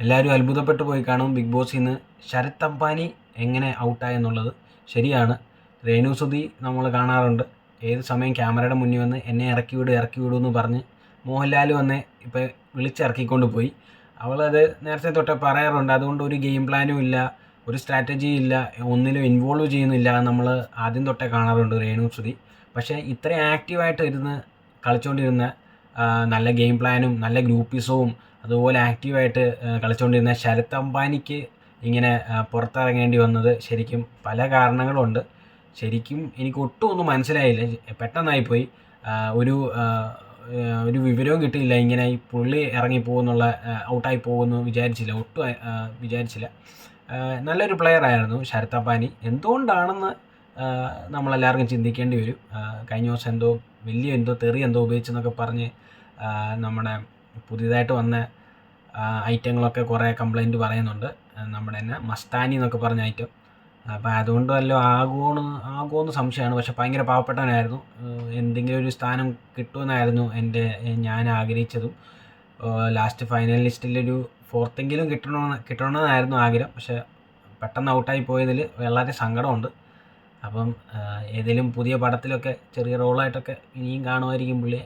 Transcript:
എല്ലാവരും അത്ഭുതപ്പെട്ടു പോയി കാണും ബിഗ് ബോസിൽ നിന്ന് ശരത് അംബാനി എങ്ങനെ ഔട്ടായെന്നുള്ളത്. ശരിയാണ്, രേണുസുതി നമ്മൾ കാണാറുണ്ട്. ഏത് സമയം ക്യാമറയുടെ മുന്നിൽ വന്ന് എന്നെ ഇറക്കി വിടൂ എന്ന് പറഞ്ഞ് മോഹൻലാൽ വന്ന് ഇപ്പോൾ വിളിച്ചിറക്കിക്കൊണ്ട് പോയി. അവളത് നേരത്തെ തൊട്ടേ പറയാറുണ്ട്. അതുകൊണ്ട് ഒരു ഗെയിം പ്ലാനും ഇല്ല, ഒരു സ്ട്രാറ്റജിയും ഇല്ല, ഒന്നിലും ഇൻവോൾവ് ചെയ്യുന്നില്ല നമ്മൾ ആദ്യം തൊട്ടേ കാണാറുണ്ട് രേണുസുതി. പക്ഷേ ഇത്രയും ആക്റ്റീവായിട്ട് ഇരുന്ന് കളിച്ചുകൊണ്ടിരുന്ന, നല്ല ഗെയിം പ്ലാനും നല്ല ഗ്രൂപ്പിസവും അതുപോലെ ആക്റ്റീവായിട്ട് കളിച്ചുകൊണ്ടിരുന്ന ശരത് അംബാനിക്ക് ഇങ്ങനെ പുറത്തിറങ്ങേണ്ടി വന്നത് ശരിക്കും പല കാരണങ്ങളുണ്ട്. ശരിക്കും എനിക്ക് ഒട്ടും ഒന്നും മനസ്സിലായില്ല, പെട്ടെന്നായിപ്പോയി. ഒരു ഒരു വിവരവും കിട്ടിയില്ല ഇങ്ങനെ ഈ പുള്ളി ഇറങ്ങിപ്പോകുന്നുള്ള, ഔട്ടായി പോകുമെന്ന് വിചാരിച്ചില്ല, ഒട്ടും വിചാരിച്ചില്ല. നല്ലൊരു പ്ലെയറായിരുന്നു ശരത് അംബാനി. എന്തുകൊണ്ടാണെന്ന് നമ്മളെല്ലാവർക്കും ചിന്തിക്കേണ്ടി വരും. കഴിഞ്ഞ ദിവസം എന്തോ തെറി ഉപയോഗിച്ചെന്നൊക്കെ പറഞ്ഞ് നമ്മുടെ പുതിയതായിട്ട് വന്ന ഐറ്റങ്ങളൊക്കെ കുറേ കംപ്ലൈൻറ്റ് പറയുന്നുണ്ട്. നമ്മുടെ തന്നെ മസ്താനി എന്നൊക്കെ പറഞ്ഞ ഐറ്റം. അപ്പോൾ അതുകൊണ്ട് വല്ലതും ആകുമെന്ന് സംശയമാണ്. പക്ഷെ ഭയങ്കര പാവപ്പെട്ടവനായിരുന്നു. എന്തെങ്കിലും ഒരു സ്ഥാനം കിട്ടുമെന്നായിരുന്നു ഞാൻ ആഗ്രഹിച്ചതും. ലാസ്റ്റ് ഫൈനൽ ലിസ്റ്റിലൊരു 4th കിട്ടണമെന്നായിരുന്നു ആഗ്രഹം. പക്ഷെ പെട്ടെന്ന് ഔട്ടായി പോയതിൽ വളരെ സങ്കടമുണ്ട്. അപ്പം ഏതെങ്കിലും പുതിയ പടത്തിലൊക്കെ ചെറിയ റോളായിട്ടൊക്കെ ഇനിയും കാണുമായിരിക്കും പുള്ളിയെ.